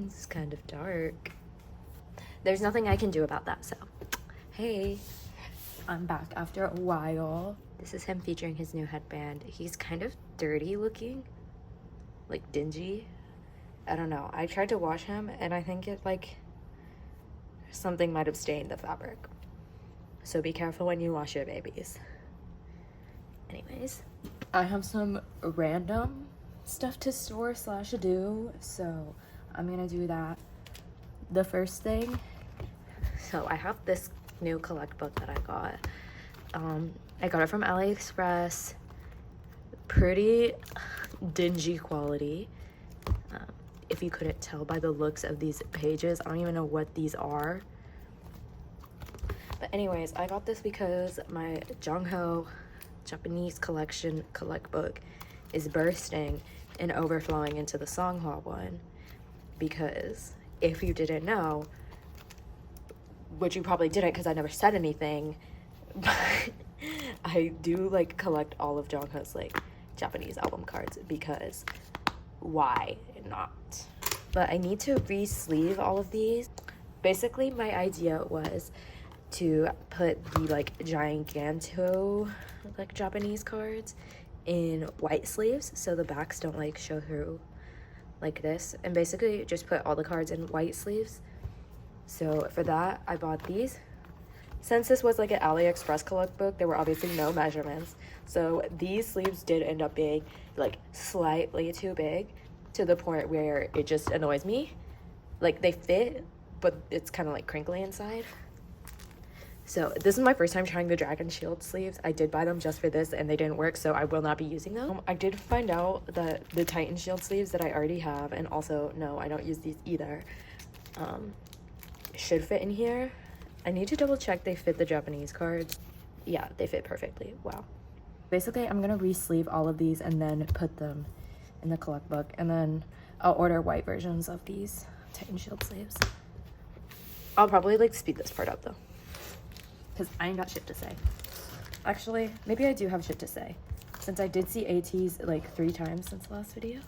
It's kind of dark. There's nothing I can do about that, so hey, I'm back after a while. This is him featuring his new headband. He's kind of dirty looking, like dingy. I don't know. I tried to wash him and I think it like something might have stained the fabric. So be careful when you wash your babies. Anyways, I have some random stuff to store slash do, so I'm gonna do that. The first thing, so I have this new collect book that I got. I got it from AliExpress. Pretty dingy quality. If you couldn't tell by the looks of these pages, I don't even know what these are. But anyways, I got this because my jongho Japanese collection collect book is bursting and overflowing into the songhwa one. Because if you didn't know, which you probably didn't because I never said anything, but I do like collect all of jongho's like Japanese album cards because why not? But I need to re-sleeve all of these. Basically my idea was to put the like giganto like Japanese cards in white sleeves so the backs don't like show through like this, and basically just put all the cards in white sleeves. So for that I bought these. Since this was like an AliExpress collect book, there were obviously no measurements, so these sleeves did end up being like slightly too big to the point where it just annoys me. Like they fit, but it's kind of like crinkly inside. So this is my first time trying the dragon shield sleeves. I did buy them just for this and they didn't work, so I will not be using them. I did find out that the Titan shield sleeves that I already have, and also no, I don't use these either, should fit in here. I need to double check they fit the Japanese cards. Yeah, they fit perfectly. Wow. Basically, I'm gonna re-sleeve all of these and then put them in the collect book, and then I'll order white versions of these Titan shield sleeves. I'll probably like speed this part up though, because I ain't got shit to say. Actually, maybe I do have shit to say, since I did see ateez like 3 times since the last video.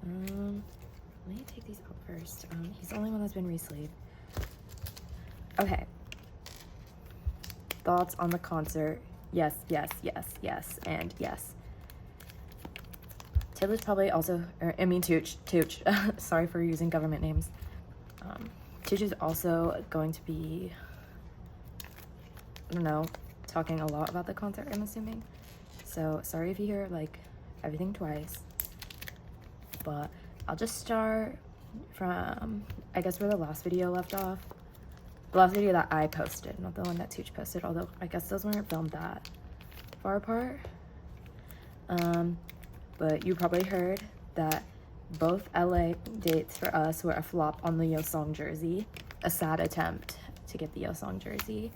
Let me take these out first. He's the only one that's been re-sleeved. Okay. Thoughts on the concert? Yes, yes, yes, yes, and yes. Taylor's probably also, Tooch. Sorry for using government names. Tooch is also going to be, I don't know, talking a lot about the concert, I'm assuming. So sorry if you hear like everything twice. But I'll just start from, I guess, where the last video left off. The last video that I posted, not the one that Tooch posted, although I guess those weren't filmed that far apart. But you probably heard that both LA dates for us were a flop on the Yeosang jersey. A sad attempt to get the Yeosang jersey.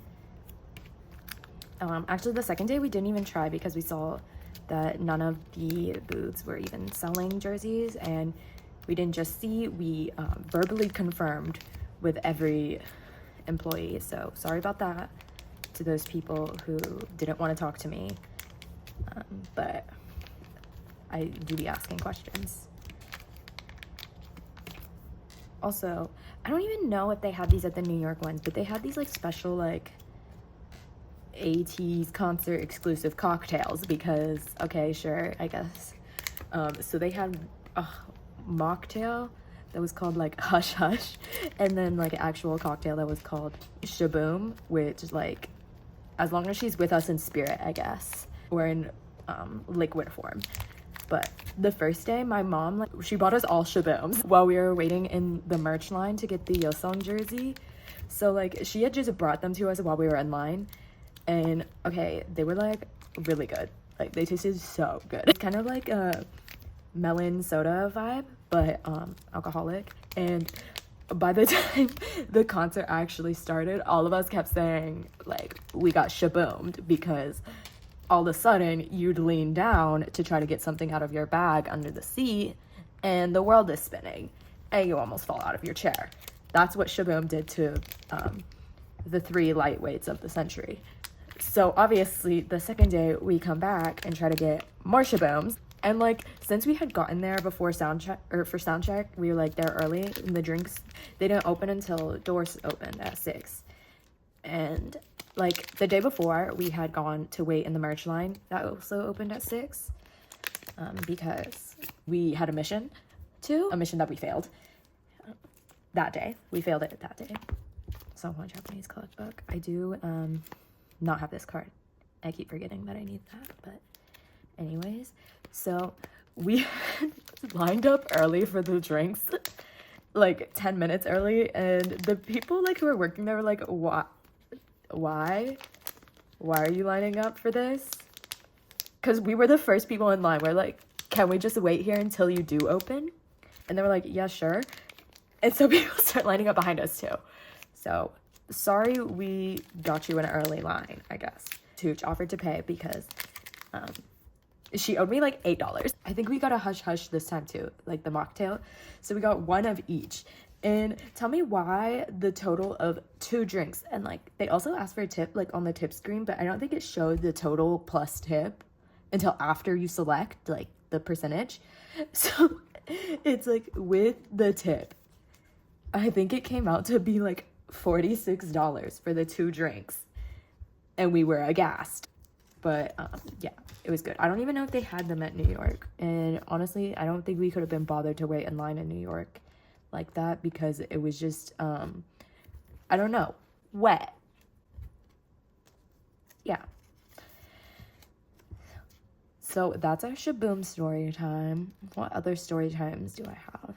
Actually, the second day we didn't even try because we saw that none of the booths were even selling jerseys, and we didn't just see, we verbally confirmed with every employee. So sorry about that to those people who didn't want to talk to me, but I do be asking questions. Also, I don't even know if they had these at the New York ones, but they had these like special like ateez concert exclusive cocktails because, okay, sure, I guess. So they had a mocktail that was called like Hush Hush, and then like an actual cocktail that was called Shaboom, which like, as long as she's with us in spirit, I guess, or in liquid form. But the first day, my mom, like, she bought us all Shabooms while we were waiting in the merch line to get the Yeosang jersey. So like, she had just brought them to us while we were in line, and okay, they were like really good. Like they tasted so good. It's kind of like a melon soda vibe, but alcoholic. And by the time the concert actually started, all of us kept saying like we got shaboomed, because all of a sudden you'd lean down to try to get something out of your bag under the seat and the world is spinning and you almost fall out of your chair. That's what Shaboom did to the 3 lightweights of the century. So obviously the second day we come back and try to get more Shabooms, And like, since we had gotten there before sound check, or for sound check, we were like there early, and the drinks, they didn't open until doors opened at 6. And like the day before, we had gone to wait in the merch line that also opened at 6, because we had a mission that we failed that day. We failed it that day. So one Japanese collect book. I do not have this card. I keep forgetting that I need that, but anyways, so we lined up early for the drinks, like 10 minutes early, and the people like who were working there were like, why are you lining up for this? Because we were the first people in line. We're like, can we just wait here until you do open? And they were like, yeah, sure. And so people start lining up behind us too. So sorry we got you an early line, I guess. Tooch offered to pay because she owed me like $8. I think we got a hush hush this time too, like the mocktail. So we got one of each. And tell me why the total of 2 drinks, and like they also asked for a tip like on the tip screen, but I don't think it showed the total plus tip until after you select like the percentage. So it's like with the tip, I think it came out to be like $46 for the 2 drinks, and we were aghast. But yeah, it was good. I don't even know if they had them at New York, and honestly I don't think we could have been bothered to wait in line in New York like that, because it was just I don't know, wet. Yeah, so that's our Shaboom story time. What other story times do I have?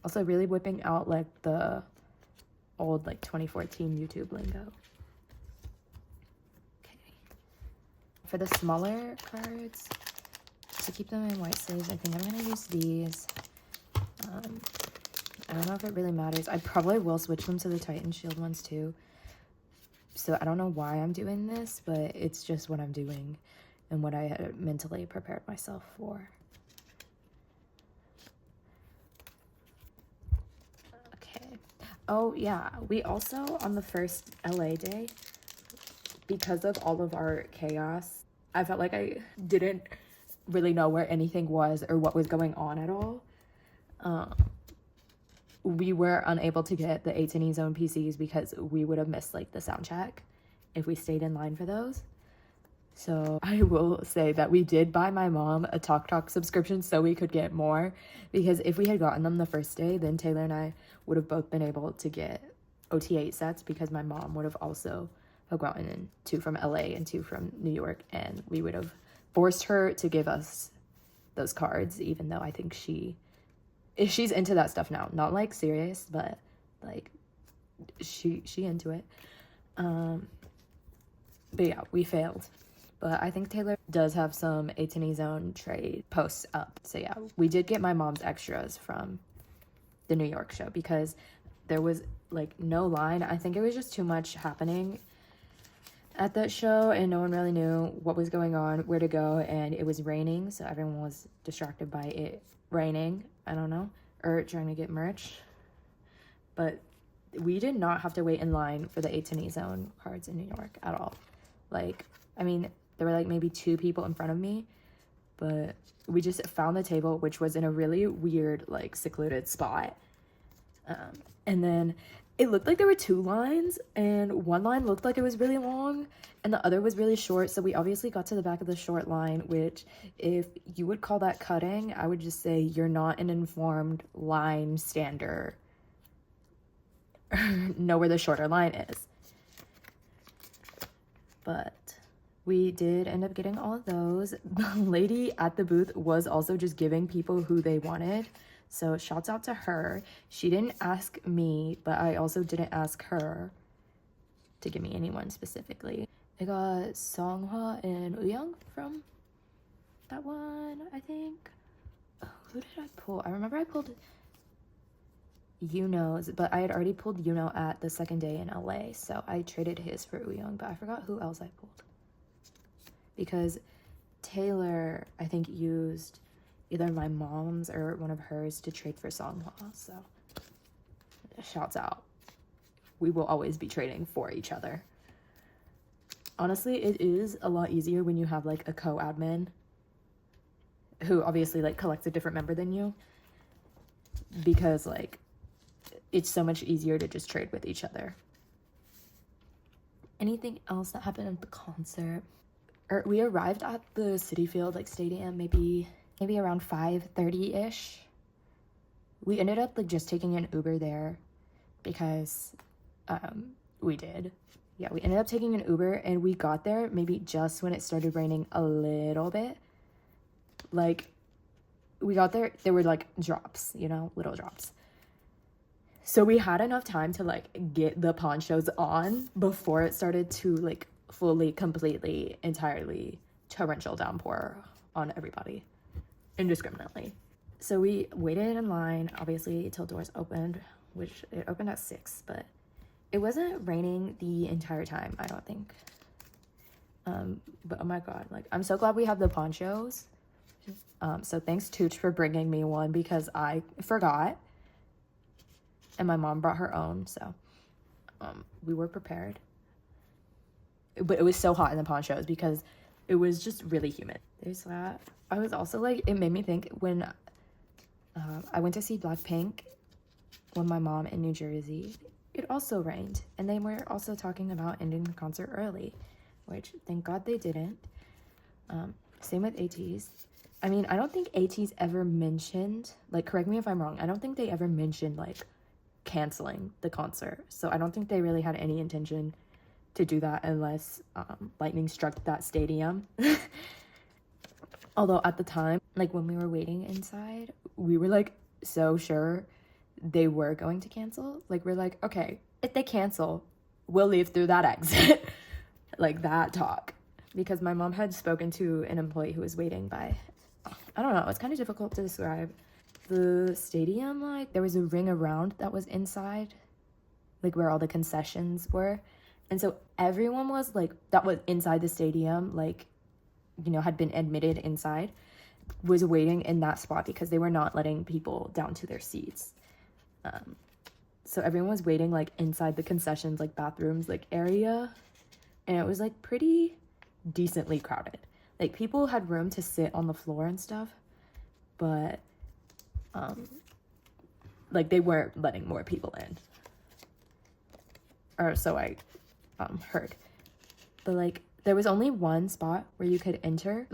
Also really whipping out like the old like 2014 YouTube lingo. Okay, for the smaller cards, to keep them in white sleeves, I think I'm gonna use these. I don't know if it really matters. I probably will switch them to the Titan Shield ones too. So I don't know why I'm doing this, but it's just what I'm doing and what I had mentally prepared myself for. Okay. Oh yeah, we also, on the first LA day, because of all of our chaos, I felt like I didn't really know where anything was or what was going on at all. We were unable to get the atiny zone PCs because we would have missed like the sound check if we stayed in line for those. So I will say that we did buy my mom a Talk subscription so we could get more, because if we had gotten them the first day, then Taylor and I would have both been able to get OT8 sets, because my mom would have also gotten 2 from LA and 2 from New York, and we would have forced her to give us those cards, even though I think she's into that stuff now. Not like serious, but like she into it. But yeah, we failed. But I think Taylor does have some atiny zone trade posts up. So yeah, we did get my mom's extras from the New York show because there was like no line. I think it was just too much happening at that show and no one really knew what was going on, where to go, and it was raining, so everyone was distracted by it raining, I don't know, or trying to get merch. But we did not have to wait in line for the atiny zone cards in New York at all. Like, I mean, there were like maybe 2 people in front of me, but we just found the table, which was in a really weird, like, secluded spot. And then it looked like there were 2 lines, and one line looked like it was really long and the other was really short. So we obviously got to the back of the short line, which if you would call that cutting, I would just say you're not an informed line stander. Know where the shorter line is. But we did end up getting all of those. The lady at the booth was also just giving people who they wanted. So shouts out to her. She didn't ask me, but I also didn't ask her to give me anyone specifically. I got Songhwa and Uyang from that one, I think. Oh, who did I pull? I remember I pulled Yuno's, but I had already pulled Yuno at the second day in LA, so I traded his for Uyang, but I forgot who else I pulled. Because Taylor, I think, used either my mom's or one of hers to trade for Songhwa, so shouts out. We will always be trading for each other. Honestly, it is a lot easier when you have like a co-admin who obviously like collects a different member than you, because like it's so much easier to just trade with each other. Anything else that happened at the concert? We arrived at the City Field like stadium maybe around 5:30ish. We ended up like just taking an Uber there because we did. Yeah, we ended up taking an Uber, and we got there maybe just when it started raining a little bit. Like, we got there, there were like drops, you know, little drops. So we had enough time to like get the ponchos on before it started to like fully, completely, entirely torrential downpour on everybody indiscriminately. So we waited in line, obviously, till doors opened, which it opened at 6, but it wasn't raining the entire time, I don't think. But oh my god, like, I'm so glad we have the ponchos. So thanks Tooch for bringing me one, because I forgot, and my mom brought her own, so we were prepared. But it was so hot in the ponchos because it was just really humid. There's that. I was also like, it made me think when I went to see Blackpink with my mom in New Jersey, it also rained, and they were also talking about ending the concert early, which thank god they didn't. Same with ateez. I mean, I don't think ateez ever mentioned, like, correct me if I'm wrong, I don't think they ever mentioned like canceling the concert, so I don't think they really had any intention to do that unless lightning struck that stadium. Although at the time, like when we were waiting inside, we were like so sure they were going to cancel. Like, we're like, okay, if they cancel, we'll leave through that exit. Like that talk. Because my mom had spoken to an employee who was waiting by, I don't know, it's kind of difficult to describe. The stadium, like, there was a ring around that was inside, like where all the concessions were. And so everyone was like, that was inside the stadium, like, you know, had been admitted inside, was waiting in that spot because they were not letting people down to their seats. So everyone was waiting like inside the concessions, like bathrooms, like area. And it was like pretty decently crowded. Like, people had room to sit on the floor and stuff, but like they weren't letting more people in. Or so I heard. But like there was only one spot where you could enter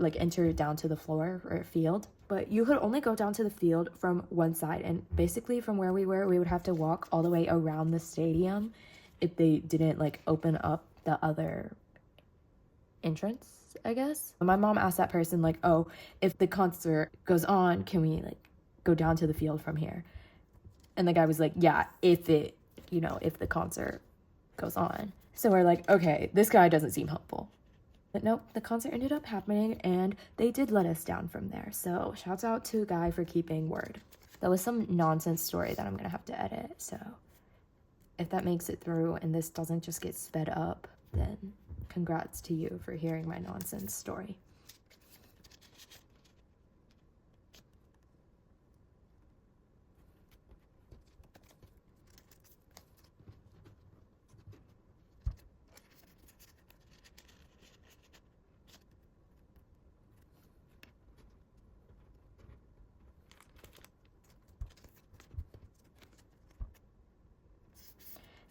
down to the floor or field, but you could only go down to the field from one side, and basically from where we were, we would have to walk all the way around the stadium if they didn't like open up the other entrance, I guess. My mom asked that person like, oh, if the concert goes on, can we like go down to the field from here? And the guy was like, yeah, if the concert goes on. So we're like, okay, this guy doesn't seem helpful. But nope, the concert ended up happening, and they did let us down from there. So shouts out to Guy for keeping word. That was some nonsense story that I'm gonna have to edit. So if that makes it through and this doesn't just get sped up, then congrats to you for hearing my nonsense story.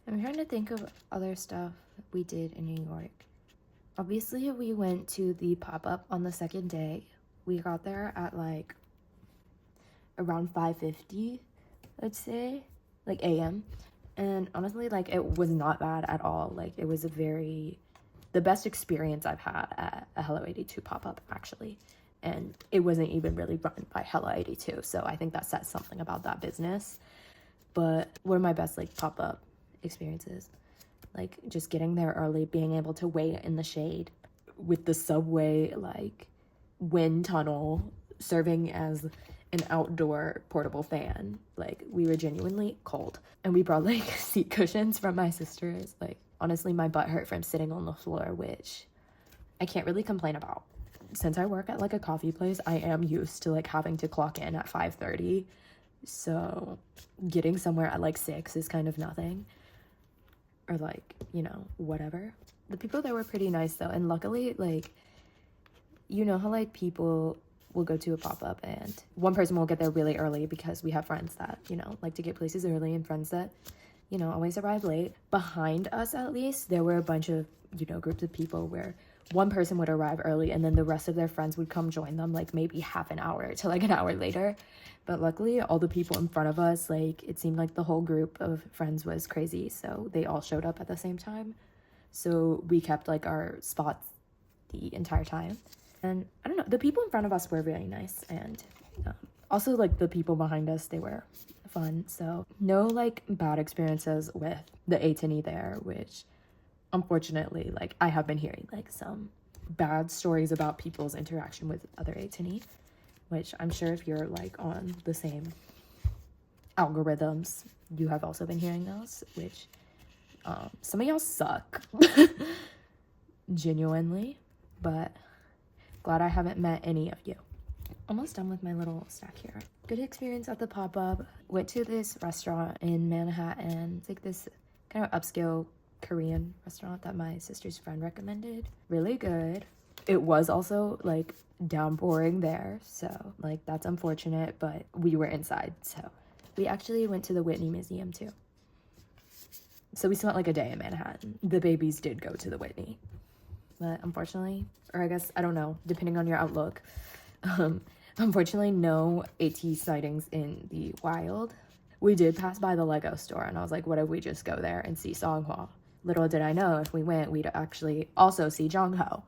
I'm trying to think of other stuff we did in New York. Obviously, we went to the pop-up on the second day. We got there at like around 5:50, I'd say, like a.m. And honestly, like, it was not bad at all. Like, it was the best experience I've had at a Hello 82 pop-up, actually. And it wasn't even really run by Hello 82, so I think that says something about that business. But one of my best like pop-up experiences, like just getting there early, being able to wait in the shade with the subway like wind tunnel serving as an outdoor portable fan. Like, we were genuinely cold, and we brought like seat cushions from my sister's. Like, honestly, my butt hurt from sitting on the floor, which I can't really complain about. Since I work at like a coffee place, I am used to like having to clock in at 5:30, so getting somewhere at like 6 is kind of nothing. or like, you know, whatever. The people there were pretty nice though, and luckily, like, you know how like people will go to a pop-up and one person will get there really early because we have friends that, you know, like to get places early, and friends that, you know, always arrive late. Behind us, at least, there were a bunch of, you know, groups of people where one person would arrive early and then the rest of their friends would come join them, like maybe half an hour to like an hour later. But luckily, all the people in front of us, like, it seemed like the whole group of friends was crazy, so they all showed up at the same time. So we kept like our spots the entire time. And I don't know, the people in front of us were really nice, and also like the people behind us, they were fun. So no like bad experiences with the atiny there, which unfortunately, like, I have been hearing like some bad stories about people's interaction with other atiny, which I'm sure if you're like on the same algorithms, you have also been hearing those, which some of y'all suck. Genuinely. But glad I haven't met any of you. Almost done with my little stack here. Good experience at the pop-up. Went to this restaurant in Manhattan. It's like this kind of upscale Korean restaurant that my sister's friend recommended. Really good. It was also like downpouring there, so like that's unfortunate, but we were inside. So we actually went to the Whitney Museum too. So we spent like a day in Manhattan. The babies did go to the Whitney, but unfortunately, or I guess, I don't know, depending on your outlook, unfortunately no ateez sightings in the wild. We did pass by the Lego store, and I was like, what if we just go there and see Songhwa? Little did I know, if we went, we'd actually also see Jongho.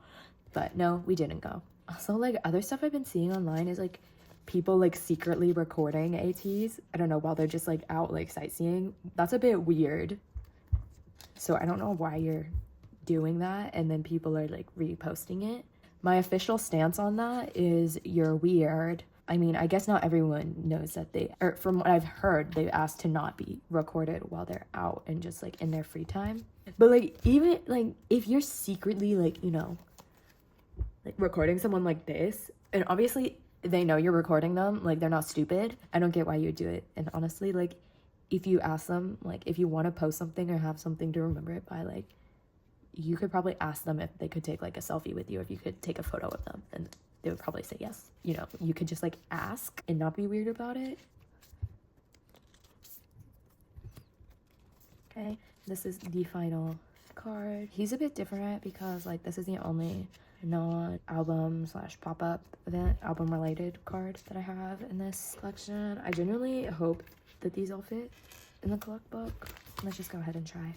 But no, we didn't go. Also, like, other stuff I've been seeing online is like people like secretly recording ateez, I don't know, while they're just like out like sightseeing. That's a bit weird. So I don't know why you're doing that, and then people are like reposting it. My official stance on that is you're weird. I mean, I guess not everyone knows that or from what I've heard, they've asked to not be recorded while they're out and just like in their free time. But like, even like if you're secretly like, you know, like recording someone like this, and obviously they know you're recording them, like they're not stupid, I don't get why you would do it. And honestly, like, if you ask them, like, if you want to post something or have something to remember it by, like, you could probably ask them if they could take like a selfie with you, if you could take a photo of them, and they would probably say yes. You know, you could just like ask and not be weird about it. Okay, this is the final card. He's a bit different because like this is the only non-album / pop-up event album related card that I have in this collection. I genuinely hope that these all fit in the collect book. Let's just go ahead and try.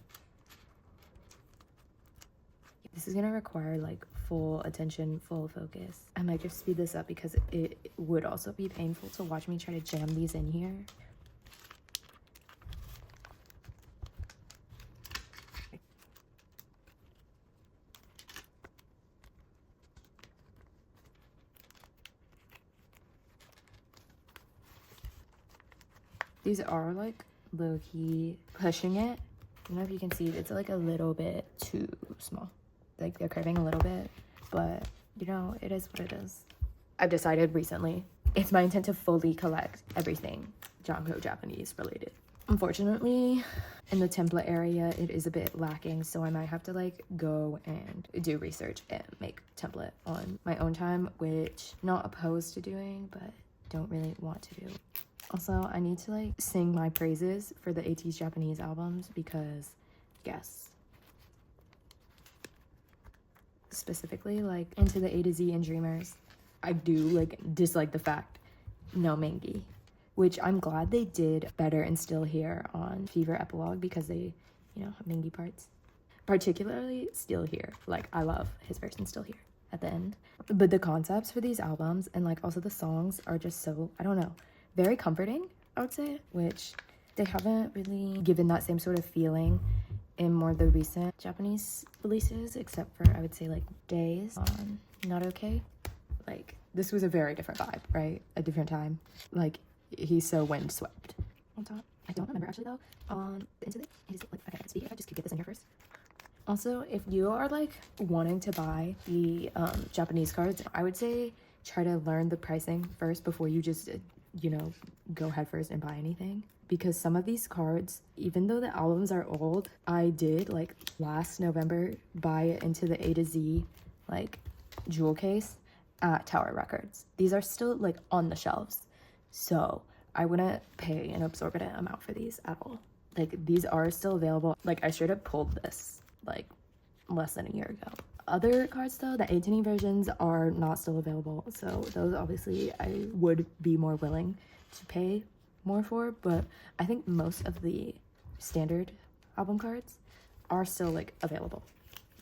This is gonna require like full attention, full focus. I might just speed this up because it would also be painful to watch me try to jam these in here. These are like low-key pushing it. I don't know if you can see, it's like a little bit too small. Like they're curving a little bit, but you know, it is what it is. I've decided recently, it's my intent to fully collect everything jongho Japanese related. Unfortunately, in the template area, it is a bit lacking, so I might have to like go and do research and make template on my own time, which not opposed to doing, but don't really want to do. Also, I need to like sing my praises for the ateez Japanese albums because, yes. Specifically, like, Into the A to Z and Dreamers, I do like dislike the fact no Mengi, which I'm glad they did better and Still Here on Fever Epilogue because they, you know, have Mengi parts. Particularly Still Here. Like, I love his verse in Still Here at the end. But the concepts for these albums and like also the songs are just so, I don't know, very comforting, I would say, which they haven't really given that same sort of feeling in more of the recent Japanese releases, except for, I would say, like, Days on Not Okay. Like, this was a very different vibe, right? A different time. Like, he's so windswept. On top, I don't remember, actually, though, on Into the, like, okay, speaking of, I just could get this in here first. Also, if you are, like, wanting to buy the Japanese cards, I would say try to learn the pricing first before you just you know, go headfirst and buy anything. Because some of these cards, even though the albums are old, I did like last November buy it into the A to Z like jewel case at Tower Records. These are still like on the shelves. So I wouldn't pay an exorbitant amount for these at all. Like these are still available. Like I straight up pulled this like less than a year ago. Other cards though, the atiny versions are not still available. So those obviously I would be more willing to pay more for, but I think most of the standard album cards are still like available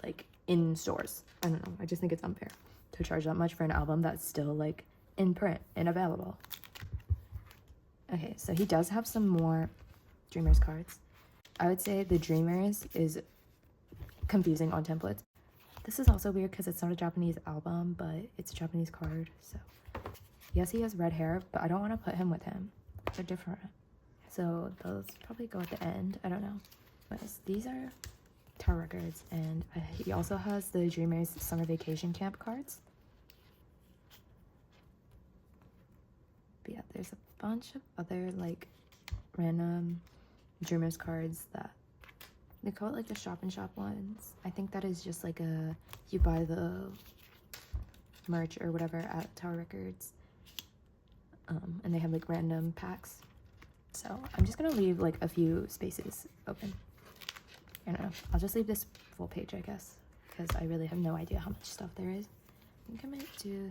like in stores. I don't know, I just think it's unfair to charge that much for an album that's still like in print and available. Okay, so he does have some more Dreamers cards. I would say the Dreamers is confusing on templates. This is also weird because it's not a Japanese album, but it's a Japanese card. So yes, he has red hair, but I don't want to put him with him. They're different. So those probably go at the end. I don't know. But these are Taro Records, and he also has the Dreamers Summer Vacation Camp cards. But yeah, there's a bunch of other like random Dreamers cards that they call it like the shop and shop ones. I think that is just like a, you buy the merch or whatever at Tower Records, and they have like random packs. So I'm just gonna leave like a few spaces open. I don't know, I'll just leave this full page I guess, because I really have no idea how much stuff there is. I think I might do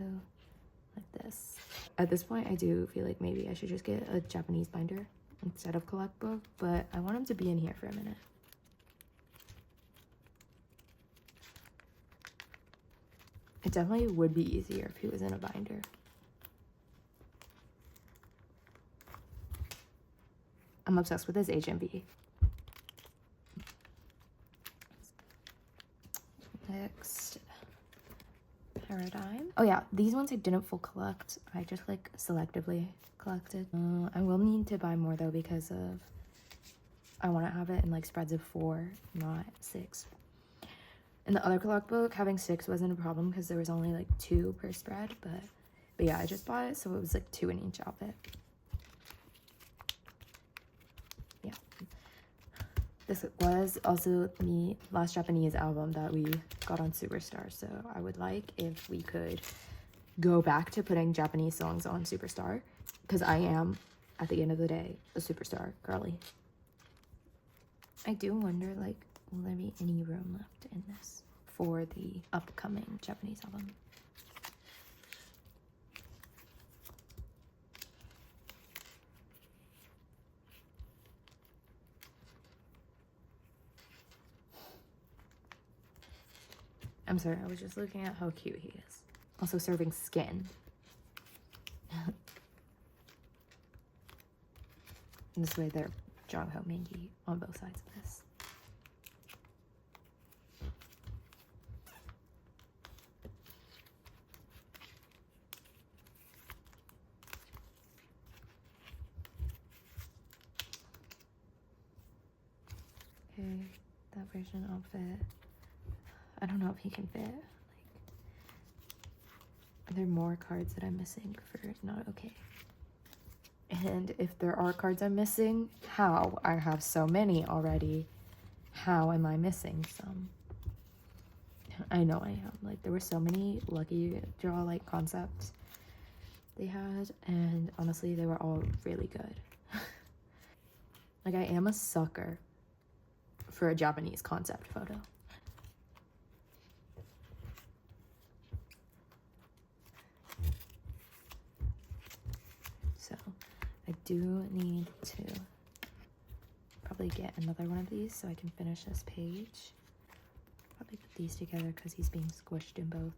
like this. At this point I do feel like maybe I should just get a Japanese binder instead of collect book, but I want him to be in here for a minute. It definitely would be easier if he was in a binder. I'm obsessed with his HMV. Next, Paradigm. Oh yeah, these ones I didn't full collect. I just like selectively collected. I will need to buy more though because of I want to have it in like spreads of 4, not 6. In the other collect book, having 6 wasn't a problem because there was only like 2 per spread, but yeah, I just bought it, so it was like 2 in each outfit. Yeah. This was also the last Japanese album that we got on Superstar, so I would like if we could go back to putting Japanese songs on Superstar, because I am, at the end of the day, a Superstar girly. I do wonder, like, will there be any room left in this for the upcoming Japanese album? I'm sorry, I was just looking at how cute he is. Also serving skin. This way they're jongho mangi on both sides of this. Okay, that version outfit. I don't know if he can fit. Like, are there more cards that I'm missing for not okay? And if there are cards I'm missing, how? I have so many already. How am I missing some? I know I am. Like, there were so many lucky draw like concepts they had, and honestly they were all really good. Like, I am a sucker for a Japanese concept photo. So I do need to probably get another one of these so I can finish this page. Probably put these together because he's being squished in both.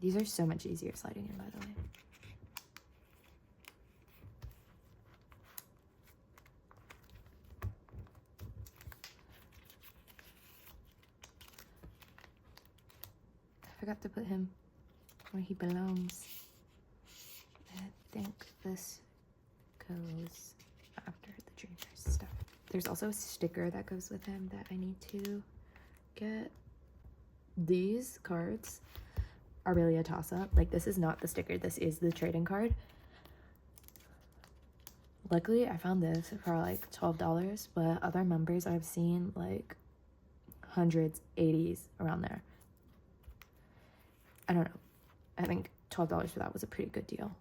These are so much easier sliding in, by the way. I forgot to put him where he belongs. I think this goes after the Dreamers stuff. There's also a sticker that goes with him that I need to get. These cards are really a toss-up. Like, this is not the sticker, this is the trading card. Luckily, I found this for like $12, but other members I've seen like hundreds, 80s, around there. I don't know. I think $12 for that was a pretty good deal.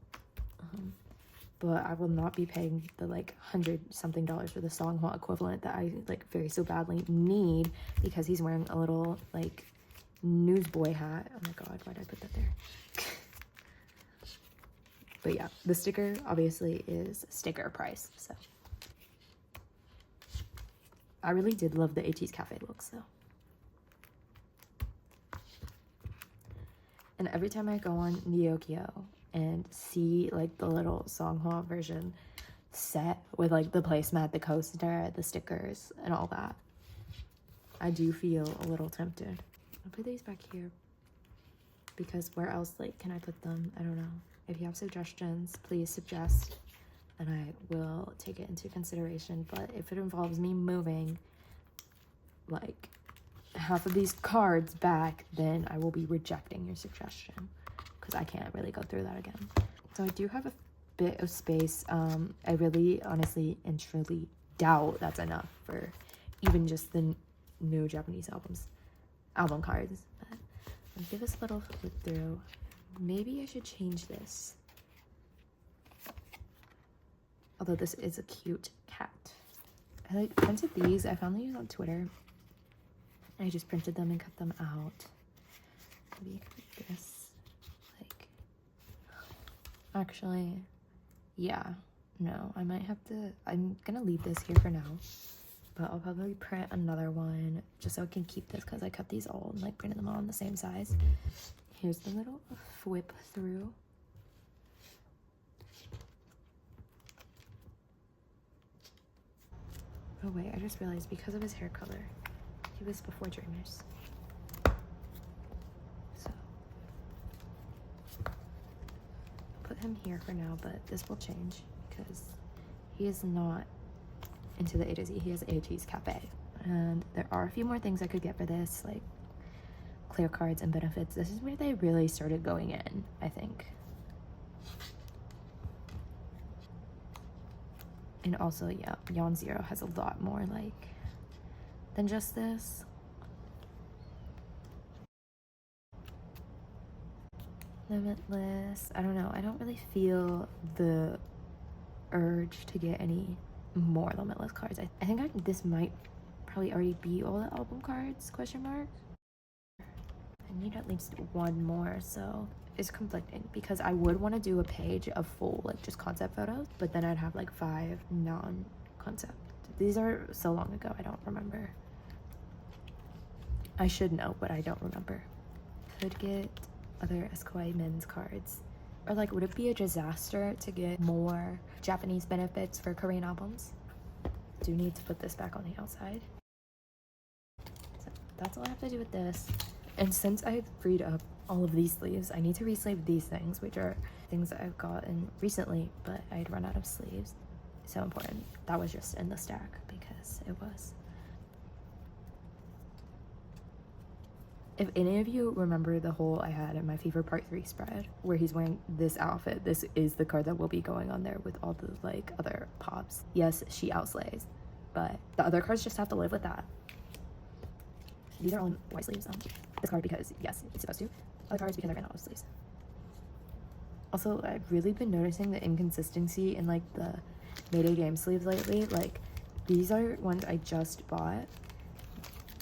But I will not be paying the like $100-something for the songhwa equivalent that I like very so badly need, because he's wearing a little like newsboy hat. Oh my god, why did I put that there? But yeah, the sticker obviously is sticker price, so. I really did love the ateez cafe looks though. And every time I go on Nyokyo and see like the little songhwa version set with like the placemat, the coaster, the stickers, and all that, I do feel a little tempted. I'll put these back here because where else like can I put them? I don't know. If you have suggestions, please suggest and I will take it into consideration. But if it involves me moving like half of these cards back, then I will be rejecting your suggestion because I can't really go through that again. So I do have a bit of space. I really honestly and truly doubt that's enough for even just the new Japanese album cards. But I'll give us a little flip through. Maybe I should change this. Although this is a cute cat. I like printed these. I found these on Twitter. I just printed them and cut them out. Maybe this. Like, actually, yeah. No, I might have to. I'm gonna leave this here for now. But I'll probably print another one just so I can keep this because I cut these all and like printed them all in the same size. Here's the little whip through. Oh wait, I just realized because of his hair color, he was before Dreamers. So, I'll put him here for now, but this will change because he is not into the A to Z. He has ateez cafe. And there are a few more things I could get for this, like clear cards and benefits. This is where they really started going in, I think. And also, yeah, Beyond Zero has a lot more like than just this. Limitless. I don't know. I don't really feel the urge to get any more Limitless cards. I think this might probably already be all the album cards, question mark. I need at least one more, so it's conflicting because I would want to do a page of full like just concept photos, but then I'd have like 5 non-concept. These are so long ago, I don't remember. I should know, but I don't remember. Could get other SKY men's cards, or like would it be a disaster to get more Japanese benefits for Korean albums? Do need to put this back on the outside. So that's all I have to do with this. And since I've freed up all of these sleeves, I need to re-sleeve these things, which are things that I've gotten recently, but I'd run out of sleeves. So important. That was just in the stack because it was. If any of you remember the hole I had in my Fever Part 3 spread, where he's wearing this outfit, this is the card that will be going on there with all the like other pops. Yes, she outslays, but the other cards just have to live with that. These are all in white sleeves. This card because, yes, it's supposed to. Other cards because I ran out of sleeves. Also, I've really been noticing the inconsistency in, like, the Mayday game sleeves lately. Like, these are ones I just bought.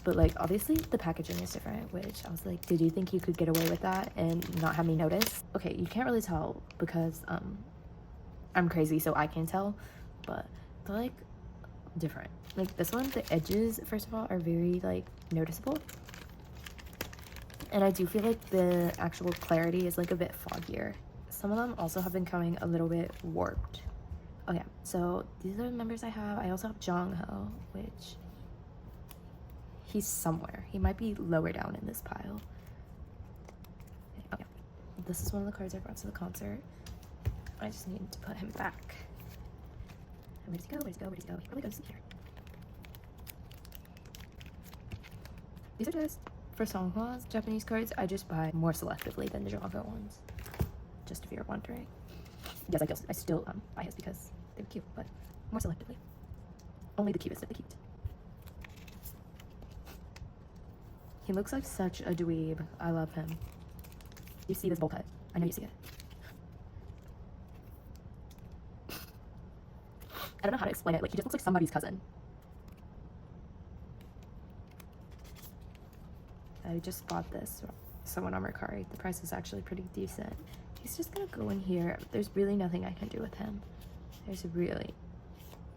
But, like, obviously the packaging is different, which I was like, did you think you could get away with that and not have me notice? Okay, you can't really tell because, I'm crazy, so I can tell. But they're, like, different. Like, this one, the edges, first of all, are very, like, noticeable. And I do feel like the actual clarity is like a bit foggier. Some of them also have been coming a little bit warped. Oh yeah, so these are the members I have. I also have Jongho, which he's somewhere. He might be lower down in this pile. Oh yeah, this is one of the cards I brought to the concert. I just need to put him back. Where does he go? Where does he go? Where does he go? He probably goes here. These are just for songhwa's Japanese cards. I just buy more selectively than the jongho ones, just if you're wondering. Yes, I still buy his because They're cute, but more selectively. Only the cutest of the cute. He looks like such a dweeb. I love him. You see this bowl cut? I know you see it. I don't know how to explain it. Like, he just looks like somebody's cousin. I just bought this from someone on Mercari. The price is actually pretty decent. He's just gonna go in here. There's really nothing I can do with him. There's really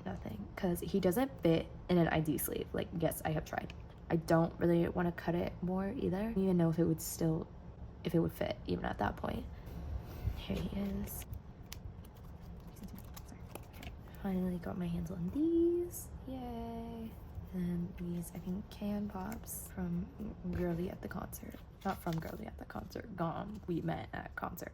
nothing, because he doesn't fit in an ID sleeve. Like, yes, I have tried. I don't really want to cut it more either. I don't even know if it would fit even at that point. Here he is. Okay, finally got my hands on these. Yay. And these, I think, can pops from Girly at the Concert. Not from Girly at the Concert. We met at concert.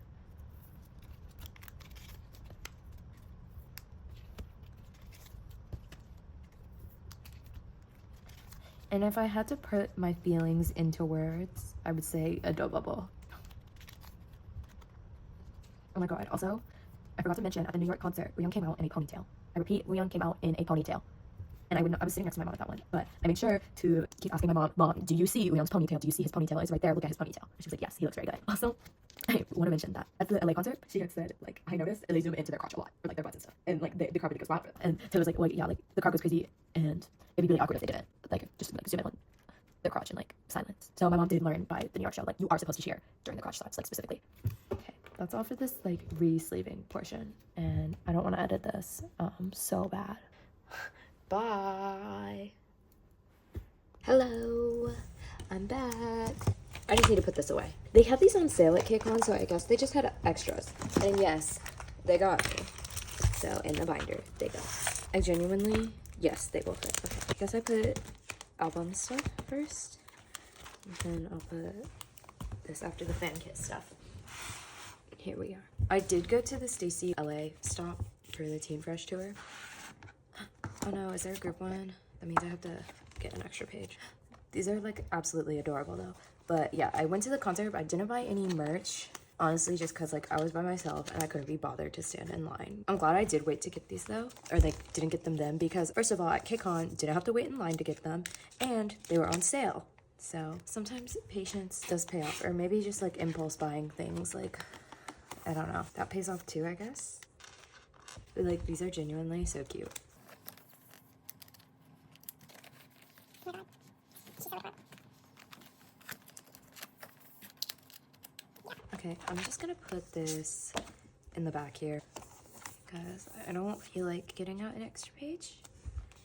And if I had to put my feelings into words, I would say a dough bubble. Oh my god, also, I forgot to mention, at the New York concert, Leon came out in a ponytail. I repeat, Leon came out in a ponytail. And I was sitting next to my mom at that one, but I made sure to keep asking my mom, do you see Leon's ponytail? Do you see his ponytail? It's right there, look at his ponytail. And she was like, yes, he looks very good. Also, I want to mention that at the LA concert, she had said, like, I noticed they zoom into their crotch a lot, or like their butts and stuff. And like the crowd really goes wild for them. And Taylor was like, well, yeah, like the crowd goes crazy, and it'd be really awkward if they didn't, like, just like zoom in on their crotch in like silence. So my mom did learn by the New York show, like, you are supposed to cheer during the crotch shots, like specifically. Okay, that's all for this like re-sleeving portion, and I don't want to edit this so bad. Bye. Hello, I'm back. I just need to put this away. They had these on sale at KCON, so I guess they just had extras. And yes, they got me. So in the binder, they go. I genuinely, yes, they will fit. Okay, I guess I put album stuff first. And then I'll put this after the fan kit stuff. Here we are. I did go to the stayc LA stop for the Teen Fresh tour. Oh no, is there a group one? That means I have to get an extra page. These are like absolutely adorable though. But yeah, I went to the concert, but I didn't buy any merch. Honestly, just because like I was by myself and I couldn't be bothered to stand in line. I'm glad I did wait to get these though, or like didn't get them then, because first of all, at KCON, didn't have to wait in line to get them, and they were on sale. So sometimes patience does pay off, or maybe just like impulse buying things, like, I don't know. That pays off too, I guess. But like, these are genuinely so cute. Okay, I'm just gonna put this in the back here because I don't feel like getting out an extra page.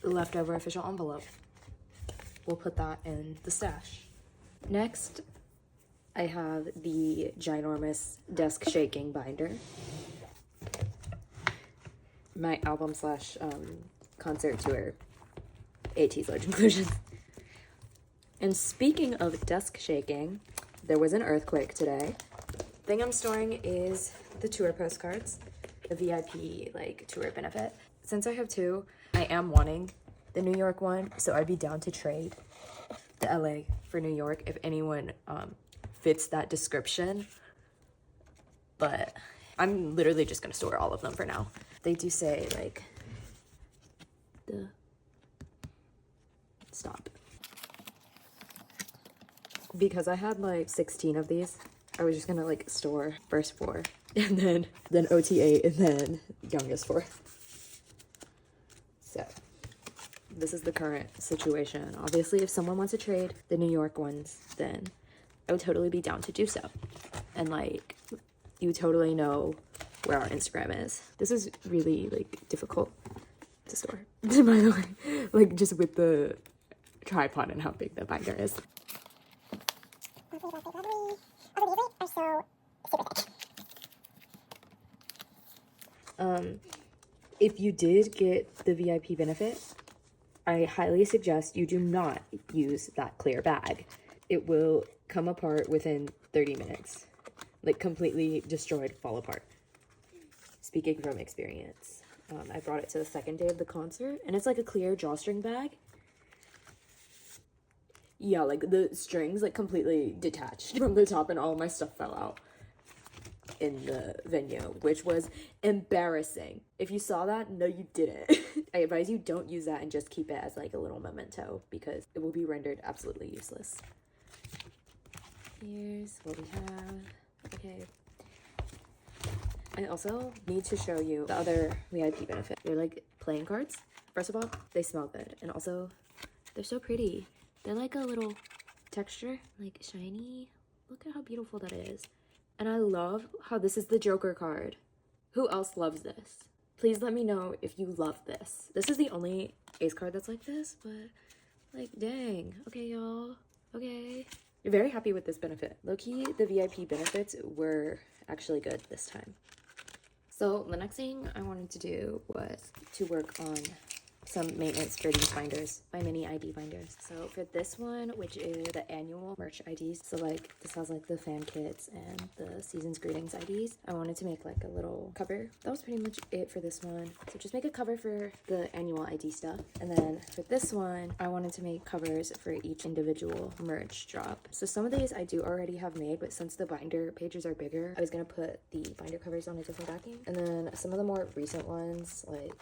The leftover official envelope. We'll put that in the stash. Next, I have the ginormous desk shaking binder. My album slash concert tour ateez large inclusions. And speaking of desk shaking, there was an earthquake today. Thing I'm storing is the tour postcards, the VIP like tour benefit. Since I have two, I am wanting the New York one, so I'd be down to trade the LA for New York if anyone fits that description. But I'm literally just gonna store all of them for now. They do say like the stop. Because I had like 16 of these, I was just gonna like store first 4 and then OT8 and then youngest 4. So this is the current situation. Obviously, if someone wants to trade the New York ones, then I would totally be down to do so. And like, you totally know where our Instagram is. This is really like difficult to store, by the way, like just with the tripod and how big the binder is. If you did get the VIP benefit, I highly suggest you do not use that clear bag. It will come apart within 30 minutes. Like completely destroyed, fall apart. Speaking from experience. I brought it to the second day of the concert, and it's like a clear drawstring bag. Yeah, like the strings like completely detached from the top and all of my stuff fell out. in the venue, which was embarrassing. If you saw that, no you didn't. I advise you don't use that and just keep it as like a little memento because it will be rendered absolutely useless. Here's what we have. Okay. I also need to show you the other VIP benefit. They're like playing cards. First of all, they smell good. And also, they're so pretty. They're like a little texture, like shiny. Look at how beautiful that is. And I love how this is the Joker card. Who else loves this? Please let me know if you love this. This is the only ace card that's like this, but like, dang. Okay, y'all. Okay. You're very happy with this benefit. Low-key, the VIP benefits were actually good this time. So the next thing I wanted to do was to work on some maintenance for these binders, my mini ID binders. So for this one, which is the annual merch IDs, so like this has like the fan kits and the season's greetings IDs, I wanted to make like a little cover. That was pretty much it for this one. So just make a cover for the annual ID stuff. And then for this one, I wanted to make covers for each individual merch drop. So some of these I do already have made, but since the binder pages are bigger, I was gonna put the binder covers on a different backing. And then some of the more recent ones, like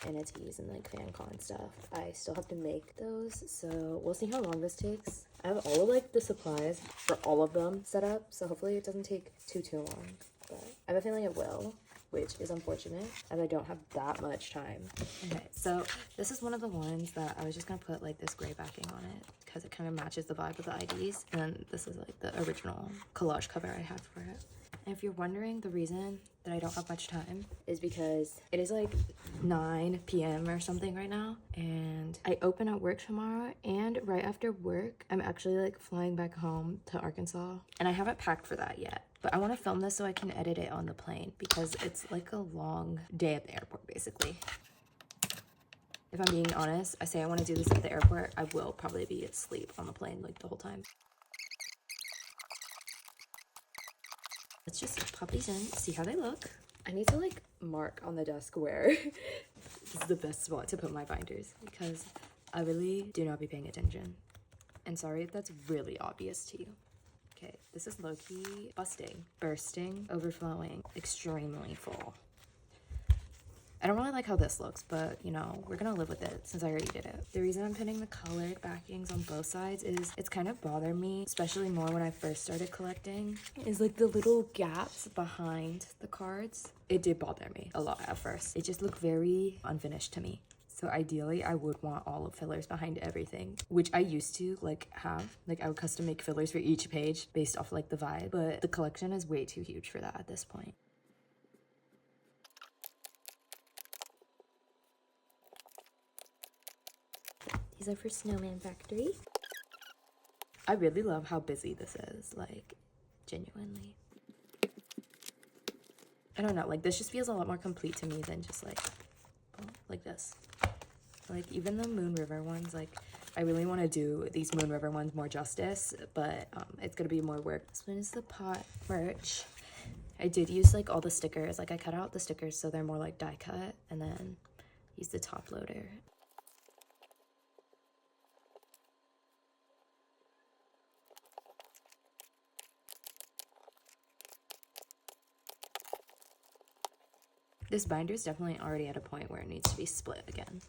ateez and like FanCon stuff, I still have to make those, so we'll see how long this takes. I have all of like the supplies for all of them set up, so hopefully it doesn't take too long, but I have a feeling it will, which is unfortunate as I don't have that much time. Okay, so this is one of the ones that I was just gonna put like this gray backing on it because it kind of matches the vibe of the IDs, and then this is like the original collage cover I have for it. And if you're wondering, the reason that I don't have much time is because it is like 9 p.m. or something right now, and I open at work tomorrow, and right after work I'm actually like flying back home to Arkansas, and I haven't packed for that yet, but I want to film this so I can edit it on the plane because it's like a long day at the airport basically. If I'm being honest, I say I want to do this at the airport, I will probably be asleep on the plane like the whole time. Let's just pop these in, see how they look. I need to like mark on the desk where this is the best spot to put my binders because I really do not be paying attention. And sorry if that's really obvious to you. Okay, this is low-key busting, bursting, overflowing, extremely full. I don't really like how this looks, but you know, we're gonna live with it since I already did it. The reason I'm putting the colored backings on both sides is it's kind of bothered me, especially more when I first started collecting, is like the little gaps behind the cards. It did bother me a lot at first. It just looked very unfinished to me. So ideally, I would want all of fillers behind everything, which I used to like have. Like I would custom make fillers for each page based off like the vibe, but the collection is way too huge for that at this point. These are for Snowman Factory. I really love how busy this is, like, genuinely. I don't know, like, this just feels a lot more complete to me than just, like this. Like, even the Moon River ones, like, I really want to do these Moon River ones more justice, but it's gonna be more work. This one is the pot merch. I did use, like, all the stickers. Like, I cut out the stickers so they're more, like, die cut, and then use the top loader. This binder is definitely already at a point where it needs to be split again.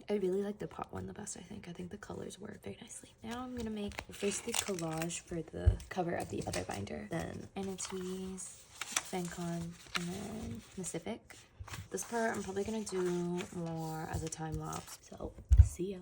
I really like the pot one the best, I think. I think the colors work very nicely. Now I'm gonna make first the collage for the cover of the other binder, then ateez, FanCon, and then misc. This part I'm probably gonna do more as a time lapse, so see ya.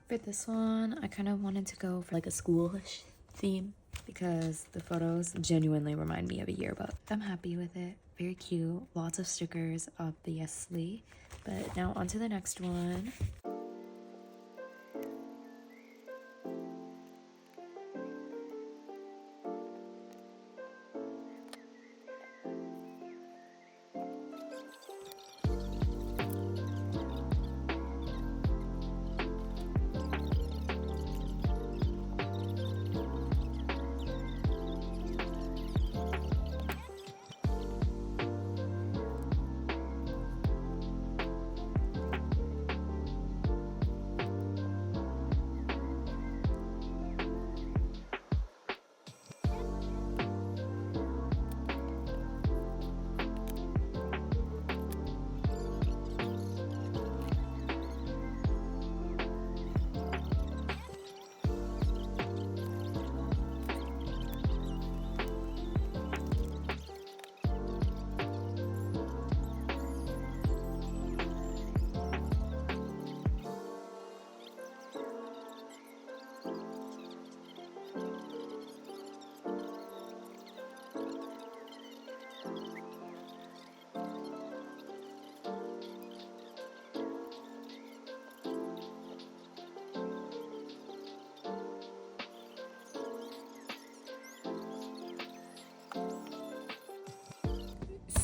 For this one, I kind of wanted to go for like a schoolish theme because the photos genuinely remind me of a yearbook. I'm happy with it. Very cute. Lots of stickers, obviously. But now on to the next one.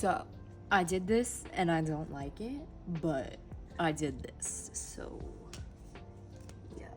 So, I did this and I don't like it, but I did this, so yeah.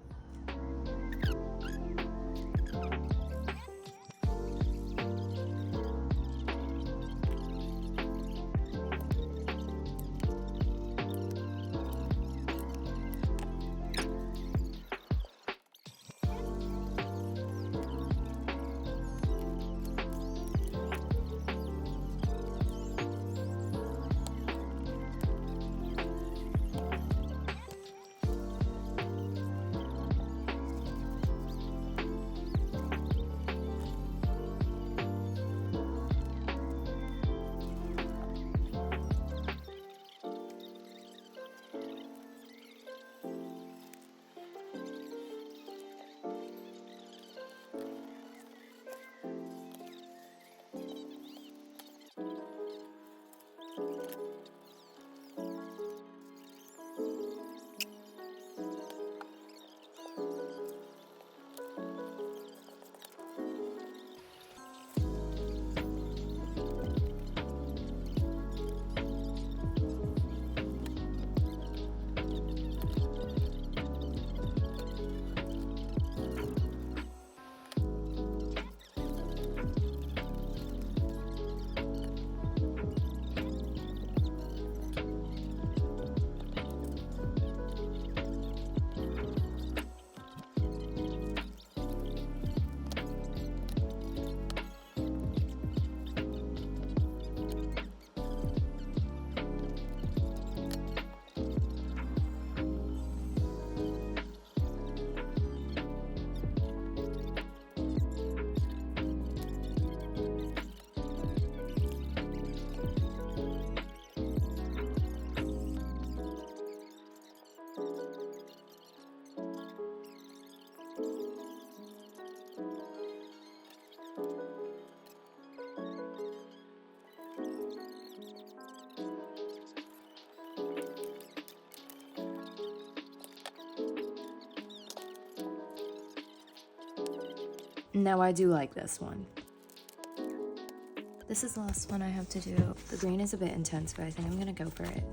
Now I do like this one. This is the last one I have to do. The green is a bit intense, but I think I'm gonna go for it.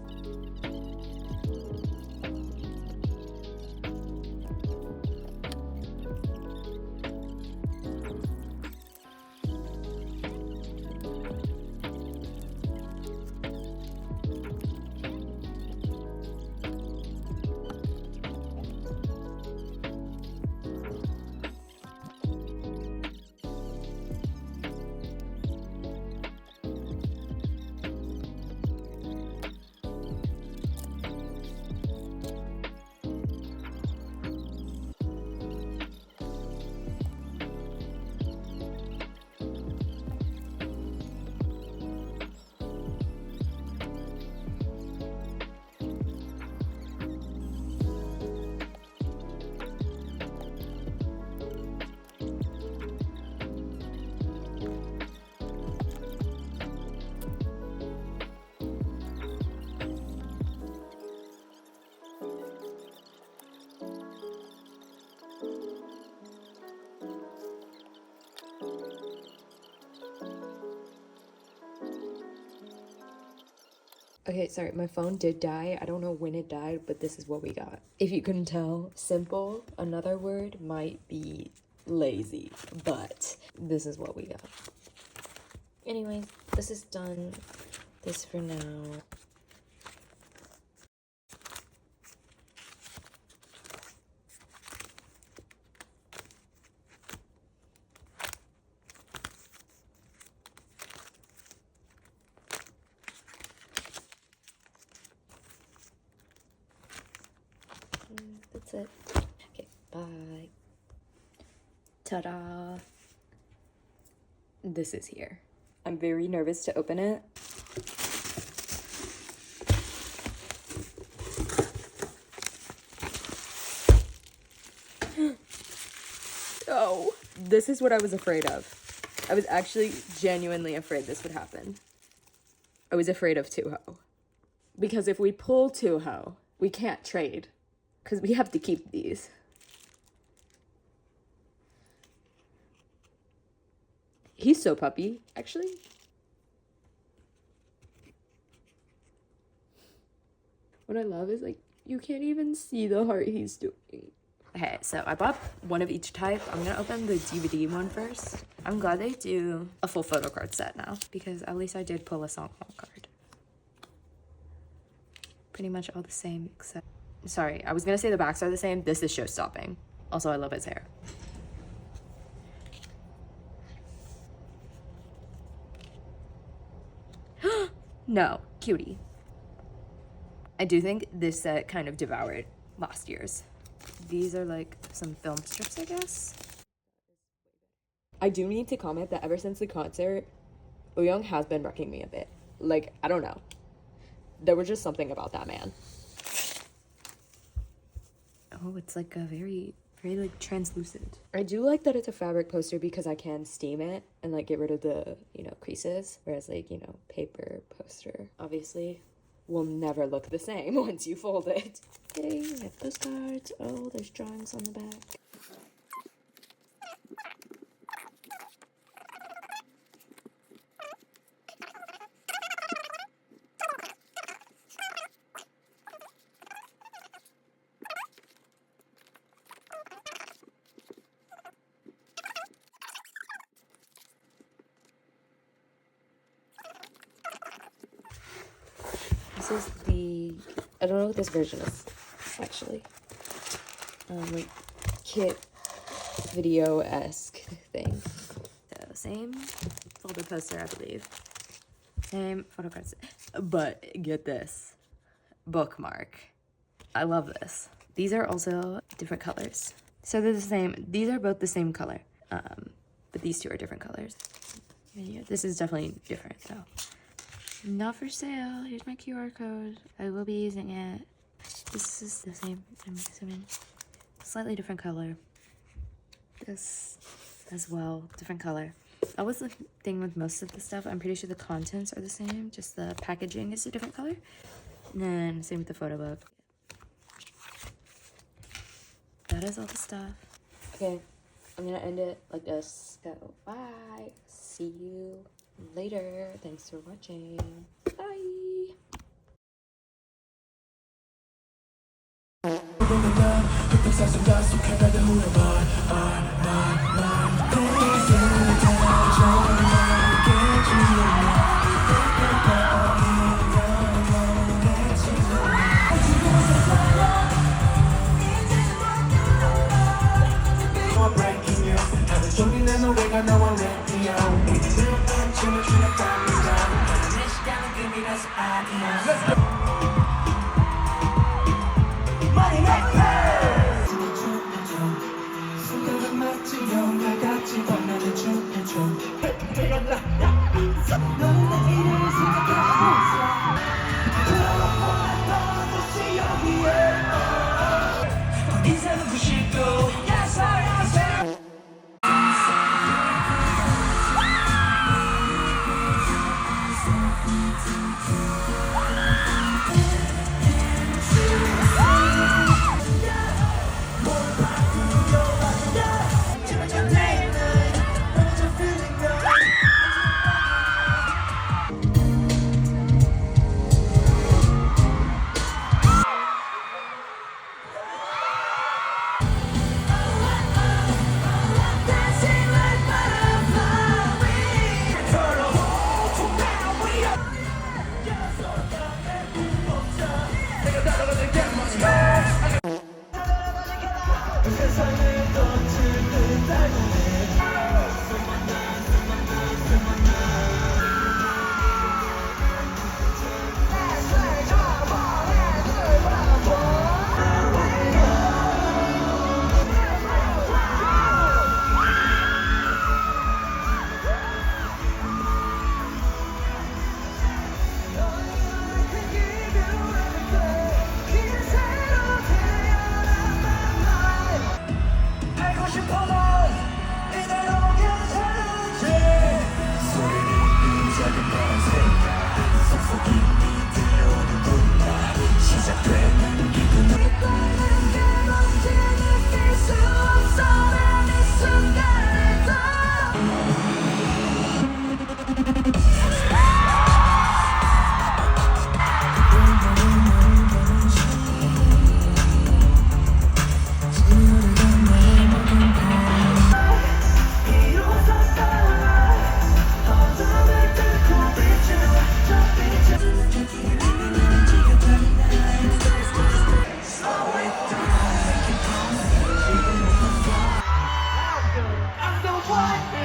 Okay, sorry, my phone did die. I don't know when it died, but this is what we got. If you couldn't tell, simple, another word might be lazy, but this is what we got. Anyways, this is done. This for now. That's it. Okay, bye. Ta-da! This is here. I'm very nervous to open it. Oh, this is what I was afraid of. I was actually genuinely afraid this would happen. I was afraid of Tooho. Because if we pull Tooho, we can't trade. Because we have to keep these. He's so puppy, actually. What I love is, like, you can't even see the heart he's doing. Okay, so I bought one of each type. I'm gonna open the DVD one first. I'm glad they do a full photo card set now, because at least I did pull a song card. Pretty much all the same, except... Sorry, I was gonna say the backs are the same. This is show-stopping. Also, I love his hair. No, cutie. I do think this set kind of devoured last year's. These are like some film strips, I guess. I do need to comment that ever since the concert, Joong has been wrecking me a bit. Like, I don't know. There was just something about that man. Oh, it's like a very like translucent. I do like that it's a fabric poster because I can steam it and like get rid of the, creases. Whereas like, paper poster obviously will never look the same once you fold it. Okay, we have postcards. Oh, there's drawings on the back. This is the, I don't know what this version is, actually. Like, kit video-esque thing. So, same folder poster, I believe. Same photo cards. But, get this. Bookmark. I love this. These are also different colors. So they're the same, these are both the same color. But these two are different colors. Yeah, this is definitely different, though. Not for sale. Here's my QR code. I will be using it. This is the same. I'm assuming. Slightly different color. This as well. Different color. That was the thing with most of the stuff. I'm pretty sure the contents are the same. Just the packaging is a different color. And then same with the photo book. That is all the stuff. Okay. I'm gonna end it like this. So, bye. See you later. Thanks for watching. Bye.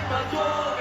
my joong.